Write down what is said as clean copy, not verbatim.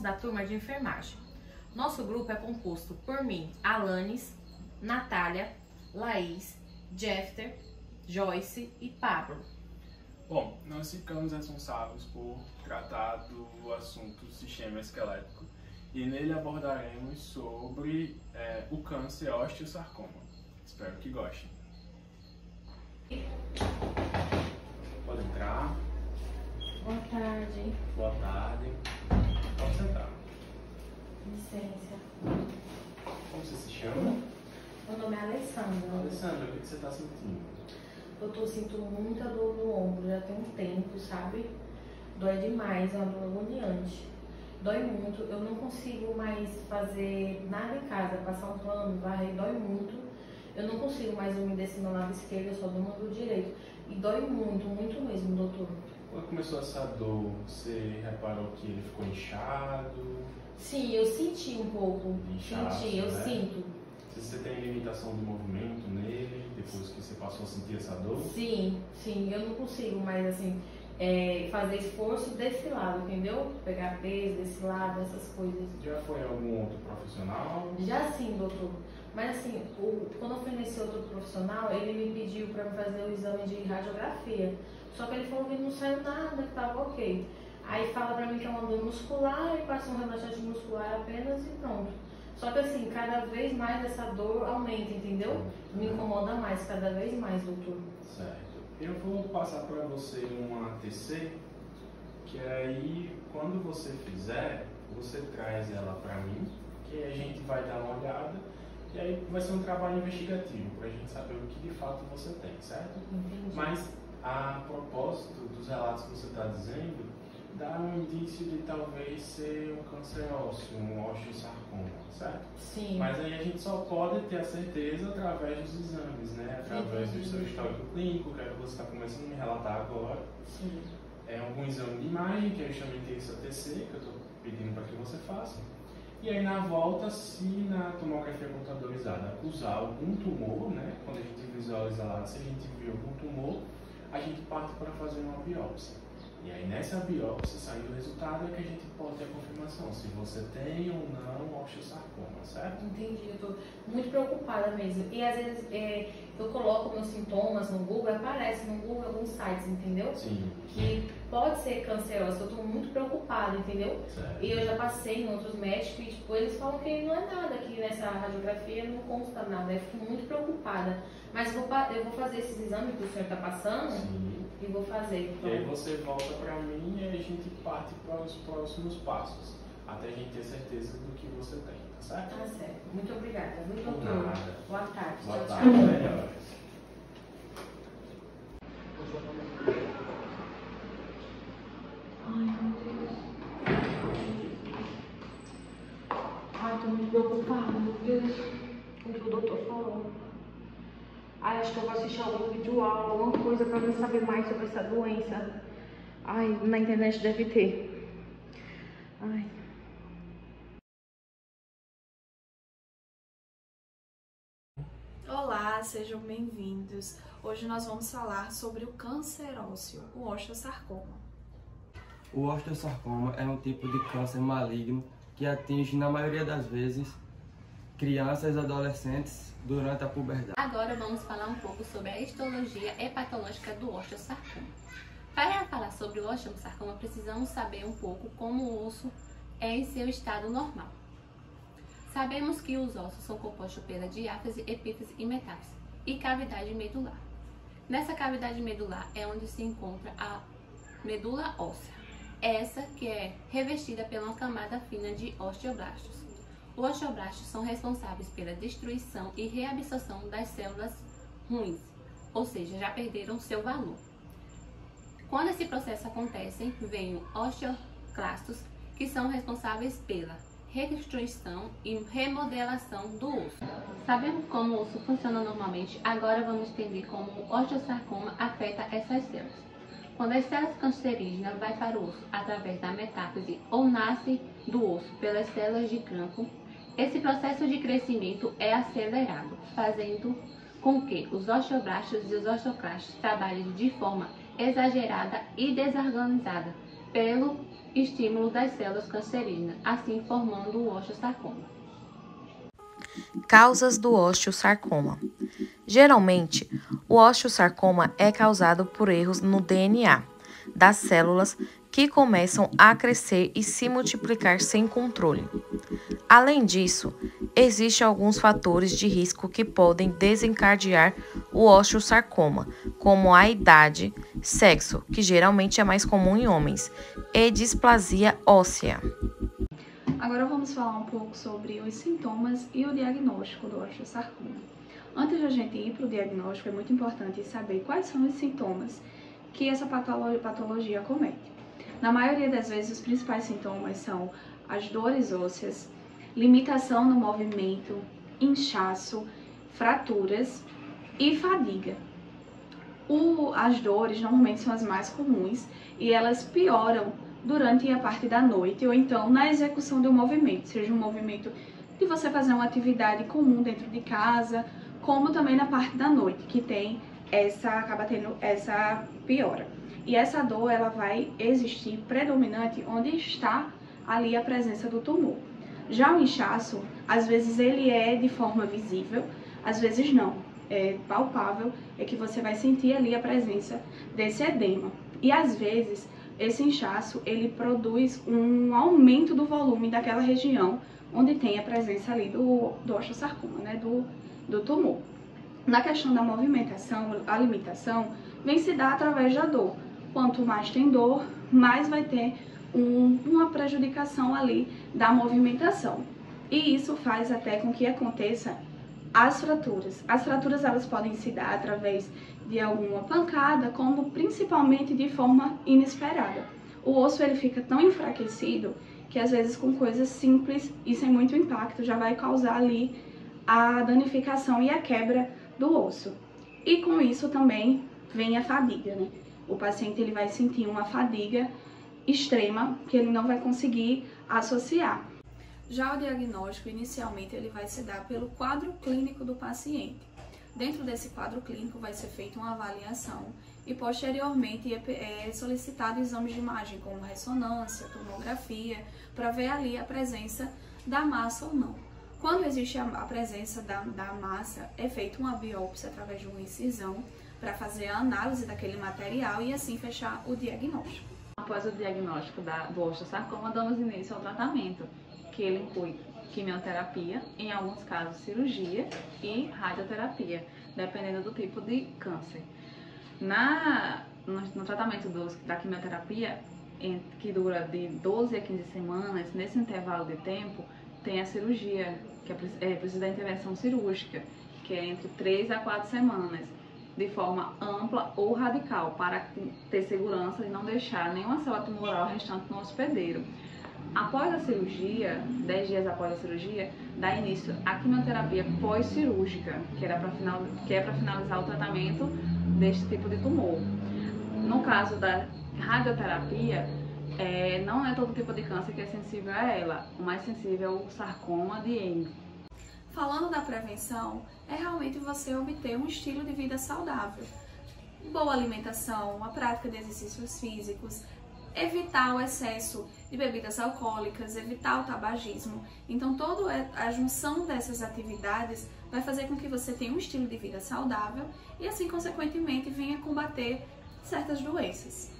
da turma de enfermagem. Nosso grupo é composto por mim, Alanis, Natália, Laís, Jeffter, Joyce e Pablo. Bom, nós ficamos responsáveis por tratar do assunto sistema esquelético e nele abordaremos sobre o câncer osteosarcoma. Espero que gostem. Pode entrar. Boa tarde. Boa tarde. Pode sentar. Licença. Como você se chama? Meu nome é Alessandra. Alessandra, o que você está sentindo? Eu sinto muita dor no ombro, já tem um tempo, sabe? Dói demais, é uma dor agoniante. Dói muito, eu não consigo mais fazer nada em casa, passar um pano, varrer, dói muito. Eu não consigo mais umedecer meu lado esquerdo, eu só durmo do direito. E dói muito, muito mesmo, doutor. Quando começou essa dor, você reparou que ele ficou inchado? Sim, eu senti um pouco. Inchaço, Senti, eu né? sinto. Você tem limitação de movimento nele, depois que você passou a sentir essa dor? Sim, eu não consigo mais assim fazer esforço desse lado, entendeu? Pegar peso desse lado, essas coisas. Já foi algum outro profissional? Já sim, doutor. Mas assim, quando eu fui nesse outro profissional, ele me pediu para fazer o exame de radiografia. Só que ele falou que não saiu nada, que estava ok. Aí fala para mim que é uma dor muscular e passa um relaxante muscular apenas e pronto. Só que assim, cada vez mais essa dor aumenta, entendeu? Me incomoda mais, cada vez mais, doutor. Certo. Eu vou passar para você uma ATC, que aí, quando você fizer, você traz ela para mim, que aí a gente vai dar uma olhada, e aí vai ser um trabalho investigativo, para a gente saber o que de fato você tem, certo? Entendi. Mas, a propósito dos relatos que você está dizendo, dá um indício de talvez ser um câncer ósseo, um osteosarcoma, certo? Sim. Mas aí a gente só pode ter a certeza através dos exames, né? Através do seu histórico clínico, que é o que você está começando a me relatar agora. Sim. É algum exame de imagem, que é justamente esse ATC, que eu estou pedindo para que você faça. E aí na volta, se na tomografia computadorizada acusar algum tumor, né? Quando a gente visualiza lá, se a gente viu algum tumor, a gente parte para fazer uma biópsia. E aí nessa biópsia, saindo o resultado, é que a gente pode ter a confirmação se você tem ou não osteosarcoma, certo? Entendi, eu tô muito preocupada mesmo. E às vezes eu coloco meus sintomas no Google, aparece no Google alguns sites, entendeu? Sim. Que pode ser canceroso, eu tô muito preocupada, entendeu? Certo. E eu já passei em outros médicos e tipo, eles falam que não é nada, que nessa radiografia não consta nada. Eu fico muito preocupada. Mas eu vou fazer esses exames que o senhor está passando. Sim. E vou fazer. Então. E aí você volta para mim e a gente parte para os próximos passos, até a gente ter certeza do que você tem, tá certo? Tá certo. Muito obrigada. Muito Por doutor. nada. Boa tarde. Boa Tchau, tarde, tchau. melhoras. Ai, meu Deus. Ai, tô muito preocupada, meu Deus. Com o que o doutor falou. Ai, acho que eu vou assistir algum vídeo aula, alguma coisa pra mim saber mais sobre essa doença. Ai, na internet deve ter. Ai. Olá, sejam bem-vindos. Hoje nós vamos falar sobre o câncer ósseo, o osteosarcoma. O osteosarcoma é um tipo de câncer maligno que atinge, na maioria das vezes, crianças e adolescentes durante a puberdade. Agora vamos falar um pouco sobre a histologia hepatológica do osteosarcoma. Para falar sobre o osteosarcoma, precisamos saber um pouco como o osso é em seu estado normal. Sabemos que os ossos são compostos pela diáfise, epífise e metáfise e cavidade medular. Nessa cavidade medular é onde se encontra a medula óssea, essa que é revestida pela uma camada fina de osteoblastos. Os osteoblastos são responsáveis pela destruição e reabsorção das células ruins, ou seja, já perderam seu valor. Quando esse processo acontece, vem os osteoclastos, que são responsáveis pela reconstrução e remodelação do osso. Sabendo como o osso funciona normalmente, agora vamos entender como o osteosarcoma afeta essas células. Quando as células cancerígenas vai para o osso através da metáfise ou nasce do osso pelas células de campo, esse processo de crescimento é acelerado, fazendo com que os osteoblastos e os osteoclastos trabalhem de forma exagerada e desorganizada pelo estímulo das células cancerígenas, assim formando o osteosarcoma. Causas do osteosarcoma. Geralmente, o osteosarcoma é causado por erros no DNA das células que começam a crescer e se multiplicar sem controle. Além disso, existem alguns fatores de risco que podem desencadear o osteosarcoma, como a idade, sexo, que geralmente é mais comum em homens, e displasia óssea. Agora vamos falar um pouco sobre os sintomas e o diagnóstico do osteosarcoma. Antes de a gente ir para o diagnóstico, é muito importante saber quais são os sintomas que essa patologia acomete. Na maioria das vezes, os principais sintomas são as dores ósseas, limitação no movimento, inchaço, fraturas e fadiga. As dores normalmente são as mais comuns e elas pioram durante a parte da noite ou então na execução do movimento, seja um movimento de você fazer uma atividade comum dentro de casa, como também na parte da noite, que acaba tendo essa piora. E essa dor, ela vai existir predominante onde está ali a presença do tumor. Já o inchaço, às vezes ele é de forma visível, às vezes não. É palpável, é que você vai sentir ali a presença desse edema. E às vezes, esse inchaço, ele produz um aumento do volume daquela região onde tem a presença ali do osteosarcoma, né, do tumor. Na questão da movimentação, a limitação vem se dar através da dor. Quanto mais tem dor, mais vai ter uma prejudicação ali da movimentação. E isso faz até com que aconteça as fraturas. As fraturas, elas podem se dar através de alguma pancada, como principalmente de forma inesperada. O osso, ele fica tão enfraquecido que às vezes com coisas simples e sem muito impacto já vai causar ali a danificação e a quebra do osso. E com isso também vem a fadiga, né? O paciente, ele vai sentir uma fadiga extrema que ele não vai conseguir associar. Já o diagnóstico, inicialmente, ele vai se dar pelo quadro clínico do paciente. Dentro desse quadro clínico vai ser feita uma avaliação e posteriormente é solicitado exames de imagem como ressonância, tomografia, para ver ali a presença da massa ou não. Quando existe a presença da massa, é feita uma biópsia através de uma incisão para fazer a análise daquele material e assim fechar o diagnóstico. Após o diagnóstico do osteosarcoma, damos início ao tratamento, que ele inclui quimioterapia, em alguns casos cirurgia e radioterapia, dependendo do tipo de câncer. No tratamento da quimioterapia, que dura de 12 a 15 semanas, nesse intervalo de tempo, tem a cirurgia, que precisa da intervenção cirúrgica, que é entre 3 a 4 semanas, de forma ampla ou radical, para ter segurança de não deixar nenhuma célula tumoral restante no hospedeiro. Após a cirurgia, 10 dias após a cirurgia, dá início à quimioterapia pós-cirúrgica, que é para finalizar o tratamento deste tipo de tumor. No caso da radioterapia, não é todo tipo de câncer que é sensível a ela. O mais sensível é o sarcoma de Ewing. Falando da prevenção, é realmente você obter um estilo de vida saudável. Boa alimentação, a prática de exercícios físicos, evitar o excesso de bebidas alcoólicas, evitar o tabagismo. Então, toda a junção dessas atividades vai fazer com que você tenha um estilo de vida saudável e, assim, consequentemente, venha combater certas doenças.